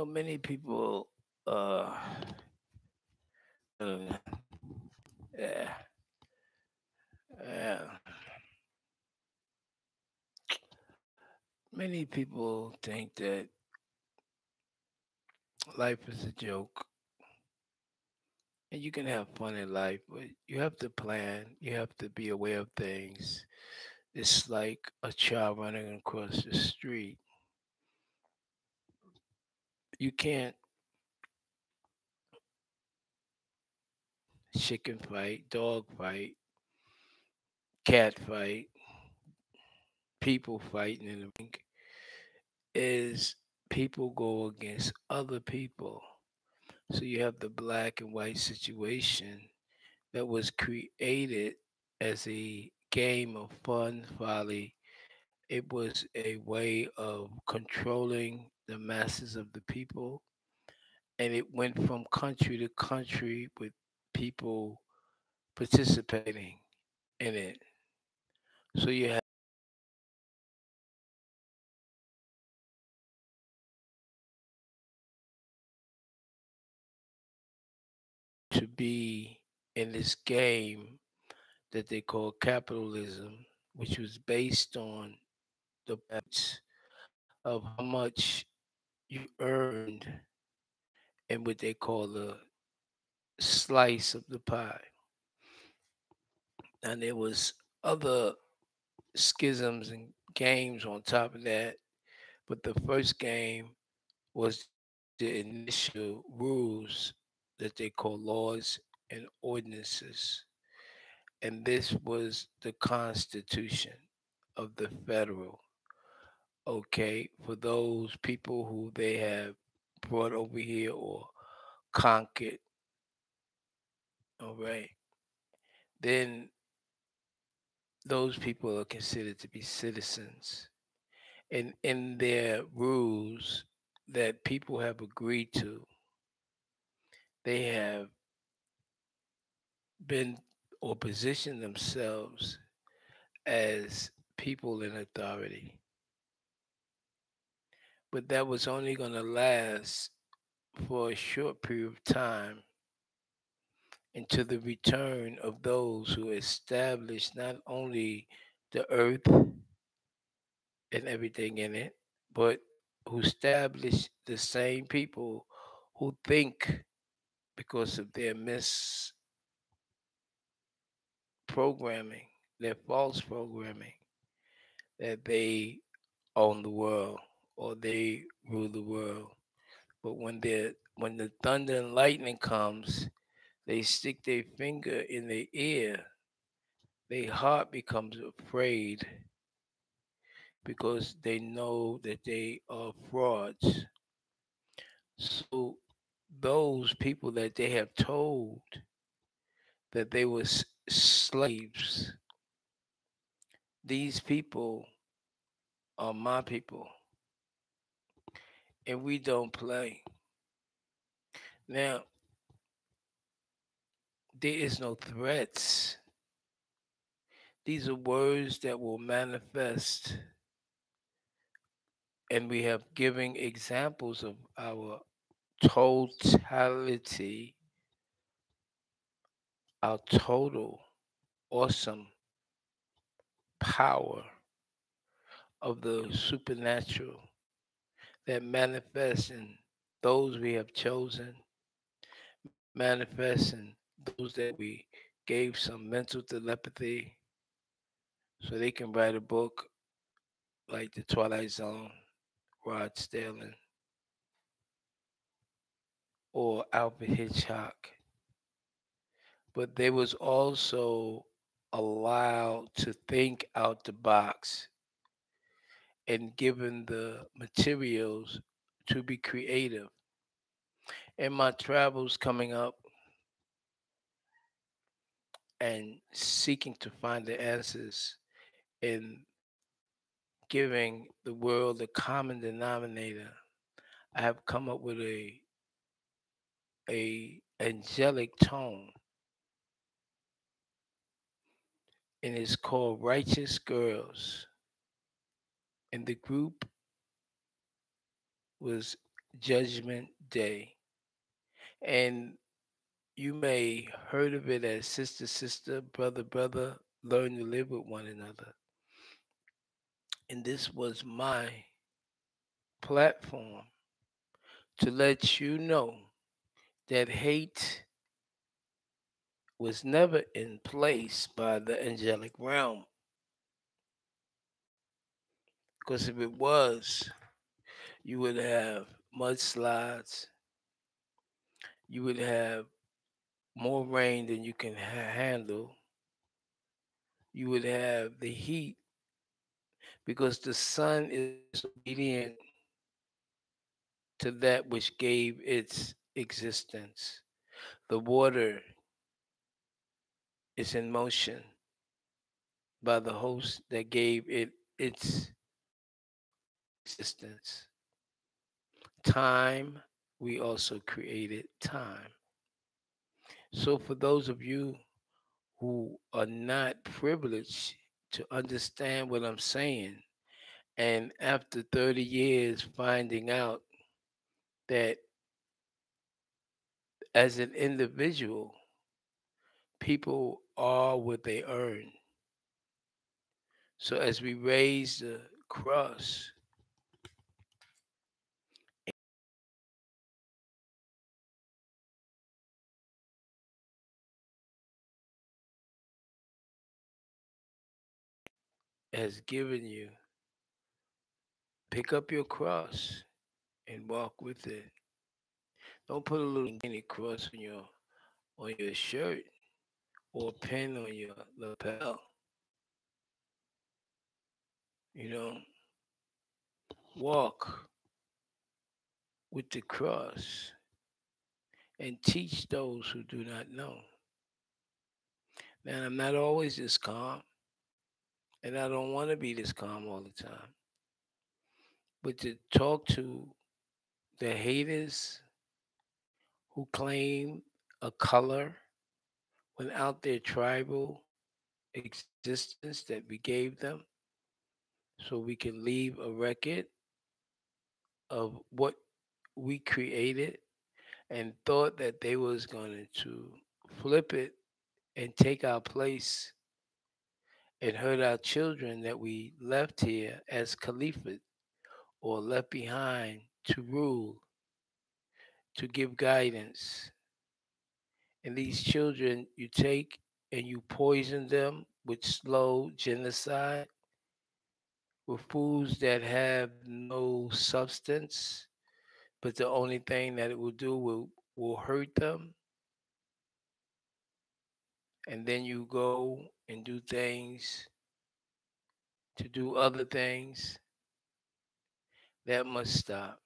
Many people, uh, uh, yeah, yeah, many people think that life is a joke, and you can have fun in life, but you have to plan. You have to be aware of things. It's like a child running across the street. You can't chicken fight, dog fight, cat fight, people fighting in the ring. Is people go against other people. So you have the black and white situation that was created as a game of fun, folly. It was a way of controlling the masses of the people. And it went from country to country with people participating in it. So you have to be in this game that they call capitalism, which was based on the balance of how much you earned and what they call the slice of the pie. And there was other schisms and games on top of that, but the first game was the initial rules that they call laws and ordinances. And this was the Constitution of the federal. Okay, for those people who they have brought over here or conquered, all right, then those people are considered to be citizens. And in their rules that people have agreed to, they have been or positioned themselves as people in authority. But that was only going to last for a short period of time until the return of those who established not only the earth and everything in it, but who established the same people who think because of their misprogramming, their false programming, that they own the world or they rule the world. But when the thunder and lightning comes, they stick their finger in their ear. Their heart becomes afraid because they know that they are frauds. So those people that they have told that they were slaves, these people are my people, and we don't play. Now, there is no threats. These are words that will manifest, and we have given examples of our totality, our total awesome power of the supernatural that manifests in those we have chosen, manifests in those that we gave some mental telepathy so they can write a book like The Twilight Zone, Rod Sterling, or Alfred Hitchcock. But they was also allowed to think out the box and given the materials to be creative. In my travels coming up and seeking to find the answers in giving the world a common denominator, I have come up with a angelic tone, and it's called Righteous Girls. And the group was Judgment Day. And you may heard of it as sister, sister, brother, brother, learn to live with one another. And this was my platform to let you know that hate was never in place by the angelic realm. Because if it was, you would have mudslides, you would have more rain than you can handle, you would have the heat because the sun is obedient to that which gave its existence. The water is in motion by the host that gave it its existence. Time, we also created time. So, for those of you who are not privileged to understand what I'm saying, and after 30 years finding out that as an individual, people are what they earn. So, as we raise the cross, has given you, pick up your cross and walk with it. Don't put a little mini cross on your shirt or a pin on your lapel. You know, walk with the cross and teach those who do not know. Man, I'm not always this calm, and I don't want to be this calm all the time. But to talk to the haters who claim a color without their tribal existence that we gave them so we can leave a record of what we created and thought that they was going to flip it and take our place and hurt our children that we left here as caliphate or left behind to rule, to give guidance. And these children you take and you poison them with slow genocide, with foods that have no substance, but the only thing that it will do will hurt them. And then you go and do things to do other things. That must stop.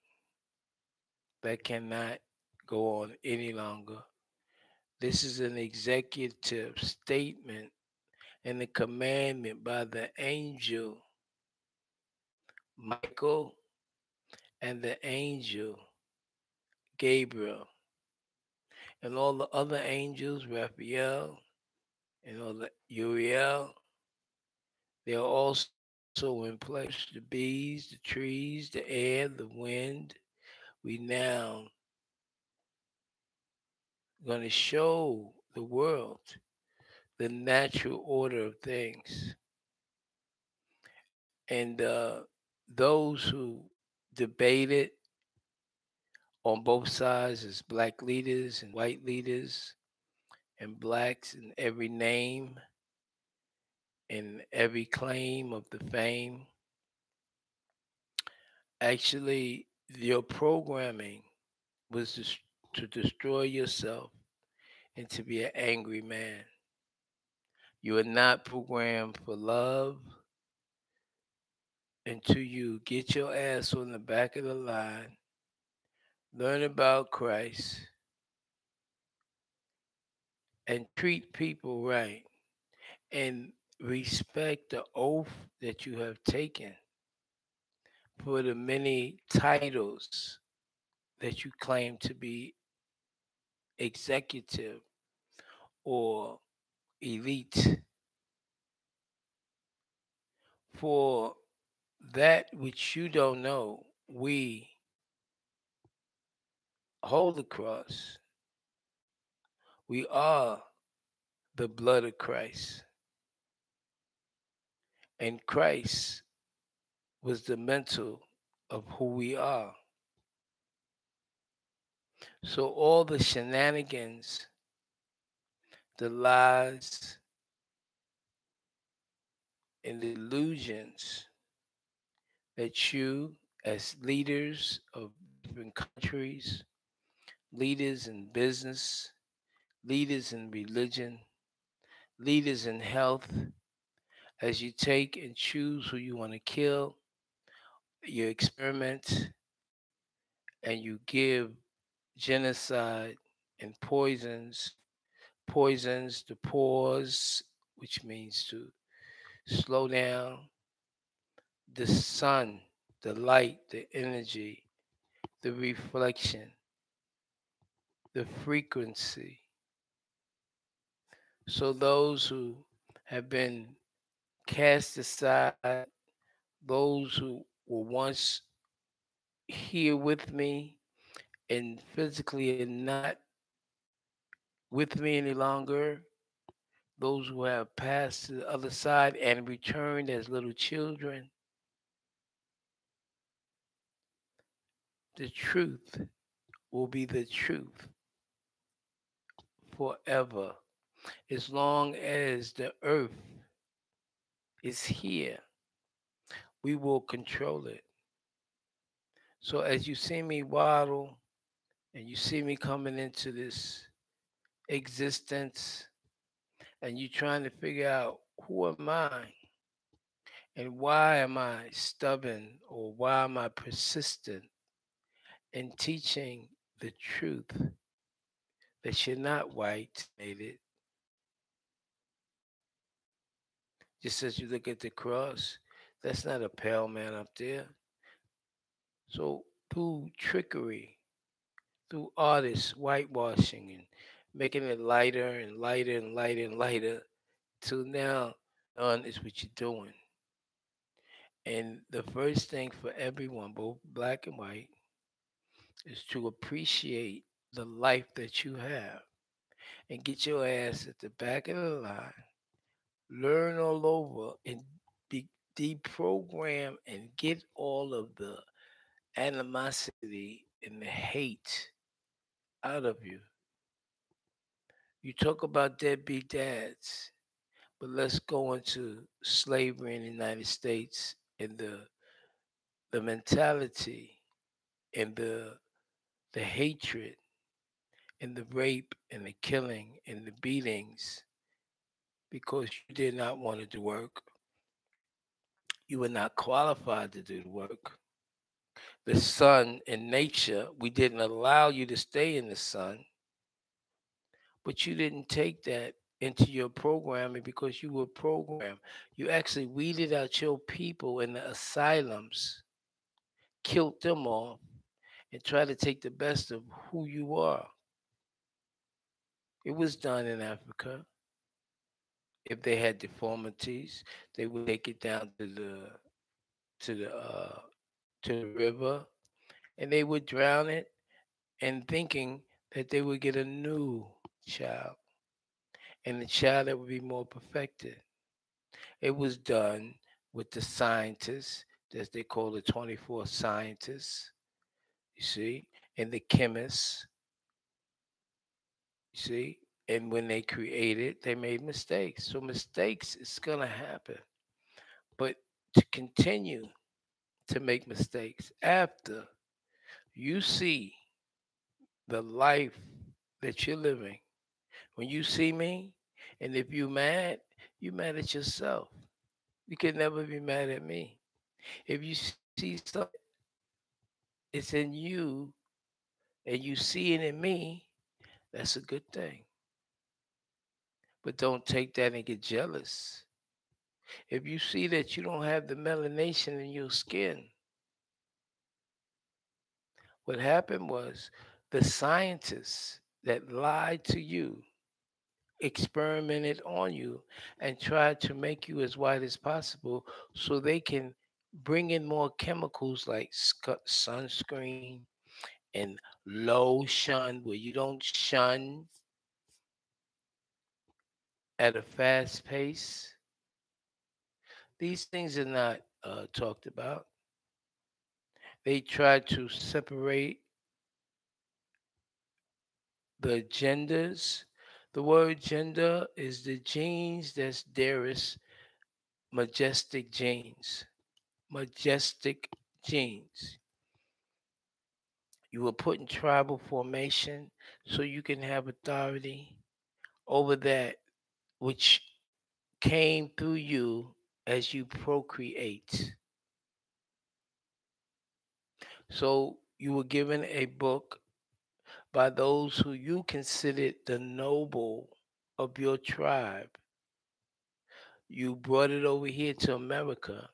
That cannot go on any longer. This is an executive statement and a commandment by the angel Michael and the angel Gabriel and all the other angels, Raphael and all the Uriel. They are also in place. The bees, the trees, the air, the wind. We now going to show the world the natural order of things. And those who debated on both sides as black leaders and white leaders and blacks in every name and every claim of the fame. Actually, your programming was to destroy yourself and to be an angry man. You are not programmed for love until you get your ass on the back of the line, learn about Christ, and treat people right and respect the oath that you have taken for the many titles. that you claim to be executive or elite, for that which you don't know, we hold the cross. We are the blood of Christ. And Christ was the mental of who we are. So all the shenanigans, the lies, and the illusions that you, as leaders of different countries, leaders in business, leaders in religion, leaders in health, as you take and choose who you want to kill, you experiment and you give genocide and poisons to pause, which means to slow down the sun, the light, the energy, the reflection, the frequency. So those who have been cast aside, those who were once here with me and physically are not with me any longer, those who have passed to the other side and returned as little children, the truth will be the truth forever. As long as the earth is here, we will control it. So as you see me waddle and you see me coming into this existence and you trying to figure out who am I and why am I stubborn or why am I persistent in teaching the truth that you're not white, native. Just as you look at the cross, that's not a pale man up there. So through trickery, through artists whitewashing and making it lighter and lighter and lighter and lighter, till now, none is what you're doing. And the first thing for everyone, both black and white, is to appreciate the life that you have and get your ass at the back of the line, learn all over, and be deprogram and get all of the animosity and the hate out of you. You talk about deadbeat dads, but let's go into slavery in the United States and the mentality and the hatred and the rape and the killing and the beatings because you did not want to do work. You were not qualified to do the work. The sun in nature, we didn't allow you to stay in the sun, but you didn't take that into your programming because you were programmed. You actually weeded out your people in the asylums, killed them off, and tried to take the best of who you are. It was done in Africa. If they had deformities, they would take it down to the uh, to the river, and they would drown it, and thinking that they would get a new child, and the child that would be more perfected. It was done with the scientists, as they call the 24 scientists, you see, and the chemists, you see. And when they created, they made mistakes. So mistakes is gonna happen. But to continue to make mistakes after you see the life that you're living, when you see me, and if you mad at yourself. You can never be mad at me. If you see something it's in you and you see it in me, that's a good thing. But don't take that and get jealous. If you see that you don't have the melanation in your skin, What happened was the scientists that lied to you experimented on you and tried to make you as white as possible so they can bring in more chemicals like sunscreen and lotion where you don't shun at a fast pace. These things are not talked about. They try to separate the genders. The word gender is the genes that's dearest, majestic genes. Majestic genes. You were put in tribal formation so you can have authority over that which came through you as you procreate. So you were given a book by those who you considered the noble of your tribe. You brought it over here to America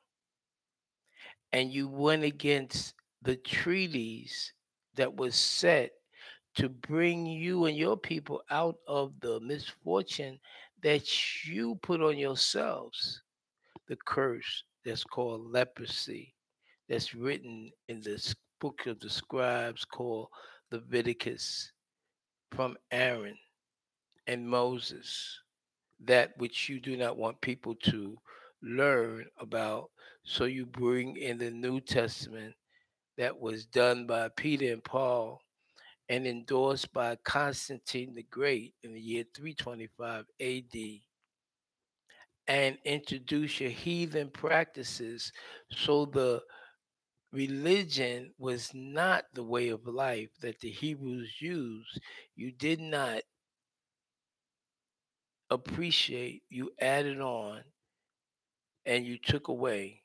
and you went against the treaties that was set to bring you and your people out of the misfortune that you put on yourselves. The curse that's called leprosy, that's written in this book of the scribes called Leviticus from Aaron and Moses, that which you do not want people to learn about. So you bring in the New Testament that was done by Peter and Paul and endorsed by Constantine the Great in the year 325 AD, and introduce your heathen practices. So the religion was not the way of life that the Hebrews used. You did not appreciate, you added on, and you took away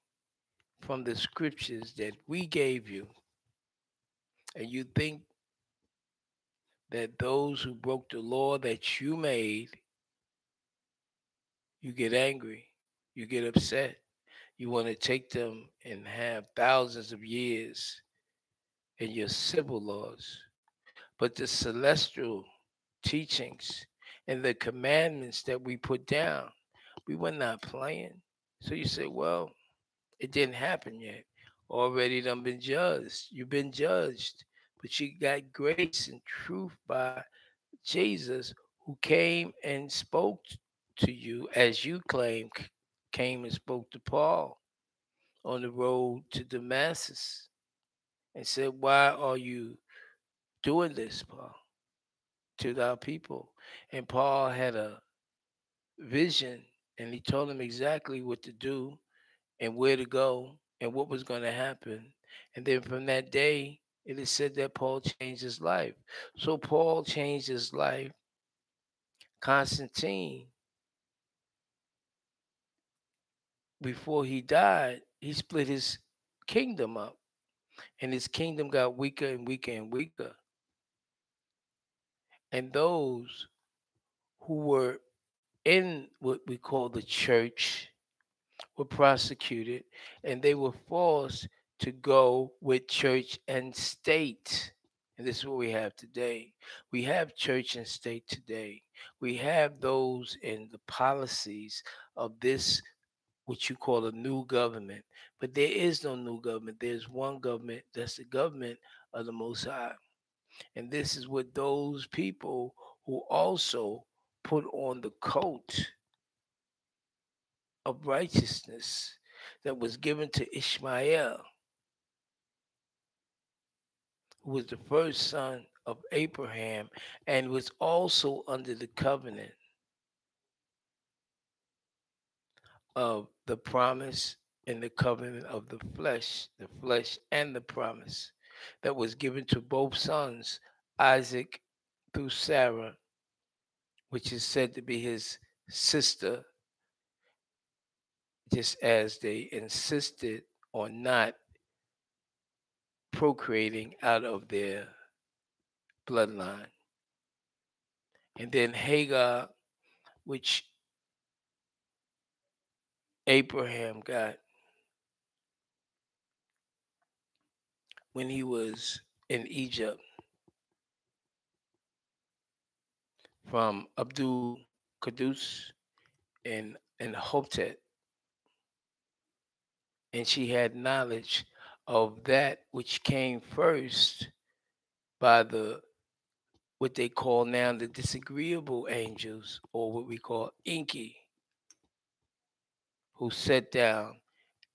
from the scriptures that we gave you. And you think that those who broke the law that you made, you get angry, you get upset. You want to take them and have thousands of years in your civil laws. But the celestial teachings and the commandments that we put down, we were not playing. So you say, well, it didn't happen yet. Already done been judged. You've been judged. But you got grace and truth by Jesus who came and spoke to you as you claim came and spoke to Paul on the road to Damascus and said, why are you doing this, Paul, to thy people? And Paul had a vision and he told him exactly what to do and where to go and what was going to happen. And then from that day, it is said that Paul changed his life. So Paul changed his life. Constantine, before he died, he split his kingdom up, and his kingdom got weaker and weaker and weaker. And those who were in what we call the church were prosecuted, and they were forced to go with church and state. And this is what we have today. We have church and state today. We have those in the policies of this, what you call a new government. But there is no new government. There's one government. That's the government of the Most High. And this is what those people who also put on the coat of righteousness that was given to Ishmael, who was the first son of Abraham and was also under the covenant of the promise and the covenant of the flesh and the promise that was given to both sons, Isaac through Sarah, which is said to be his sister, just as they insisted on not procreating out of their bloodline. And then Hagar, which Abraham got when he was in Egypt from Abdul Qudus and Hoptet, and she had knowledge of that which came first by the what they call now the disagreeable angels, or what we call Inky, who sat down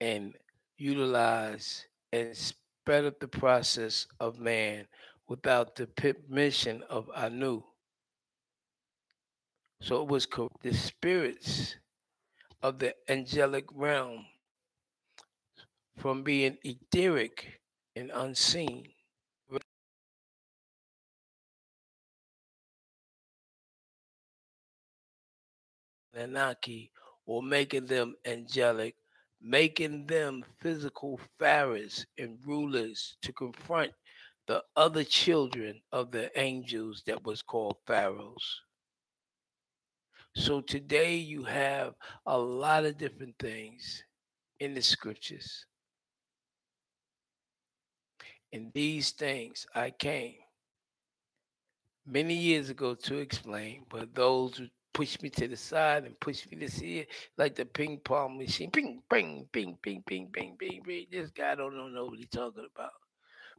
and utilized and sped up the process of man without the permission of Anu. So it was the spirits of the angelic realm from being etheric and unseen, Anunnaki, or making them angelic, making them physical pharaohs and rulers to confront the other children of the angels that was called pharaohs. So today you have a lot of different things in the scriptures. And these things I came many years ago to explain, but those who push me to the side and push me to see it like the ping pong machine, ping, ping, ping, ping, ping, ping, ping, ping. This guy don't know what he's talking about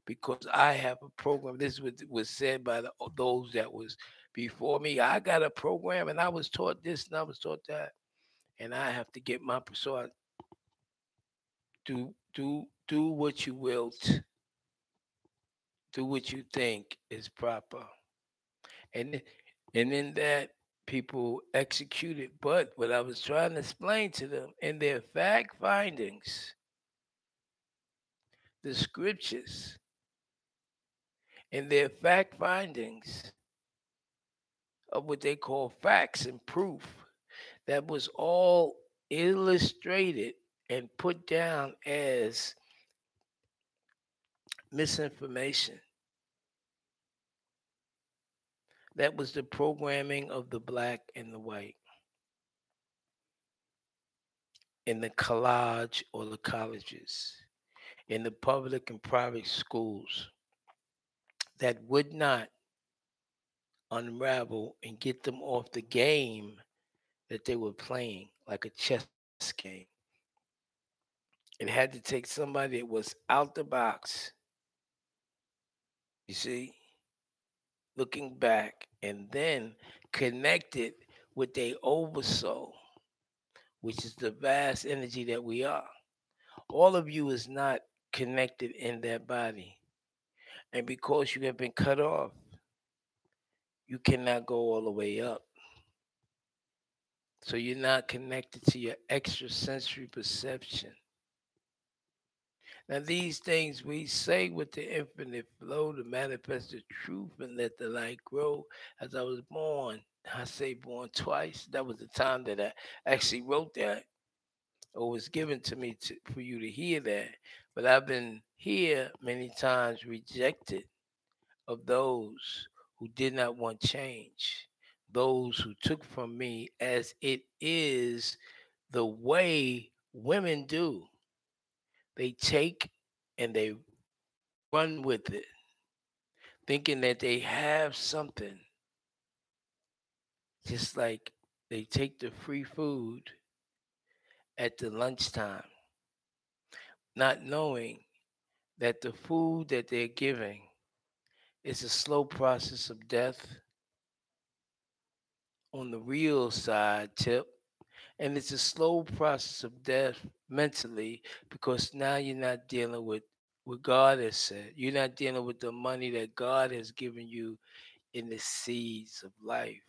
because I have a program. This was said by those that was before me. I got a program and I was taught this and I was taught that, and I have to get my so I do what you will, do what you think is proper, and and in that people execute it. But what I was trying to explain to them in their fact findings, the scriptures, in their fact findings of what they call facts and proof, that was all illustrated and put down as misinformation. That was the programming of the black and the white in the college or the colleges, in the public and private schools that would not unravel and get them off the game that they were playing, like a chess game. It had to take somebody that was out the box, you see, looking back, and then connect it with their oversoul, which is the vast energy that we are. All of you is not connected in that body. And because you have been cut off, you cannot go all the way up. So you're not connected to your extrasensory perception. Now, these things we say with the infinite flow to manifest the truth and let the light grow. As I was born, I say born twice. That was the time that I actually wrote that, or was given to me for you to hear that. But I've been here many times rejected of those who did not want change, those who took from me as it is the way women do. They take and they run with it, thinking that they have something, just like they take the free food at the lunchtime, not knowing that the food that they're giving is a slow process of death on the real side tip. And it's a slow process of death mentally because now you're not dealing with what God has said. You're not dealing with the money that God has given you in the seeds of life.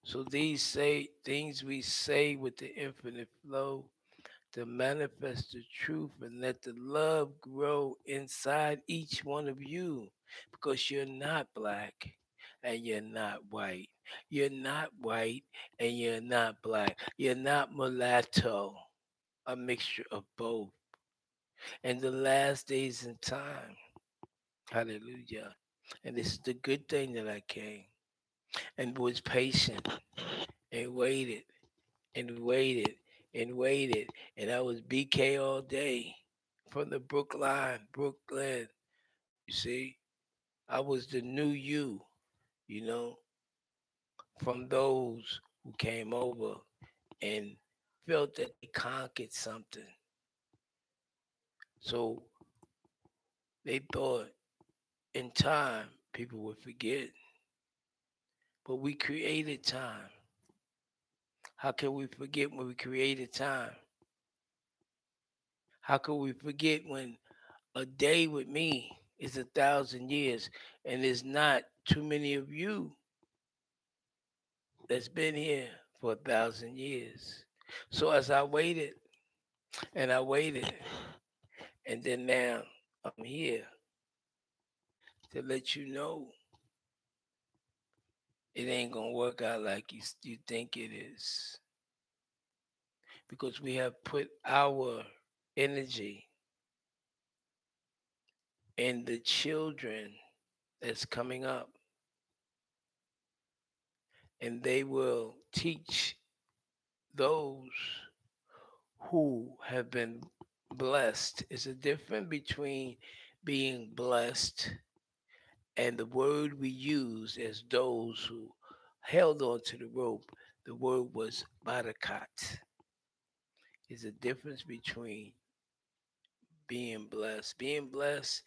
So these say things we say with the infinite flow to manifest the truth and let the love grow inside each one of you because you're not black and you're not white. You're not white and you're not black. You're not mulatto, a mixture of both. And the last days in time, hallelujah. And this is the good thing that I came and was patient and waited and waited and waited. And I was BK all day from the Brooklyn. You see, I was the new you know, from those who came over and felt that they conquered something. So they thought in time people would forget, but we created time. How can we forget when we created time? How can we forget when a day with me is 1,000 years and there's not too many of you that's been here for 1,000 years? So as I waited and I waited, and then now I'm here to let you know it ain't gonna work out like you think it is, because we have put our energy in the children that's coming up, and they will teach those who have been blessed. Is a difference between being blessed and the word we use as those who held on to the rope. The word was barakat. Is a difference between being blessed. Being blessed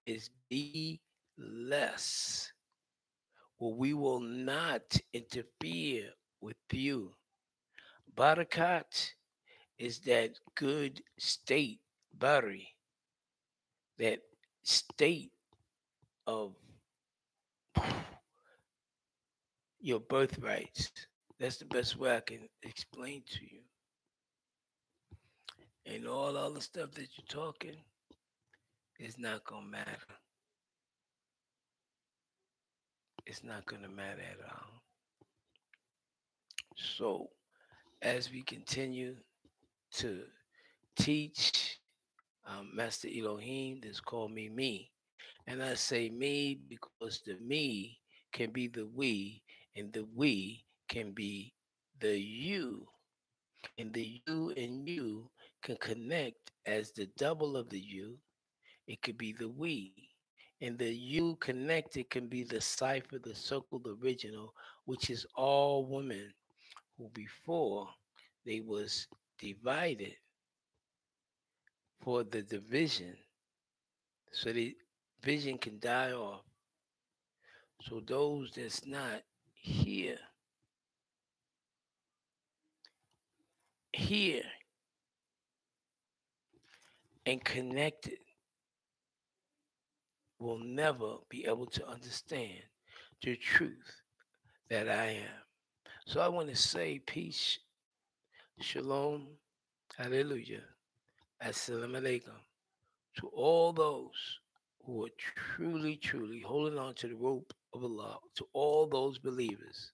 is be less. Well, we will not interfere with you. Barakat is that good state, bari, that state of your birthrights. That's the best way I can explain to you. And all the other stuff that you're talking is not gonna matter. It's not gonna matter at all. So as we continue to teach Master Eloheem, this call me. And I say me because the me can be the we, and the we can be the you. And the you and you can connect as the double of the you. It could be the we. And the you connected can be the cipher, the circle, the original, which is all women who before they was divided for the division, so the vision can die off. So those that's not here, here and connected will never be able to understand the truth that I am. So I want to say peace, shalom, hallelujah, assalamu alaikum to all those who are truly holding on to the rope of Allah, to all those believers.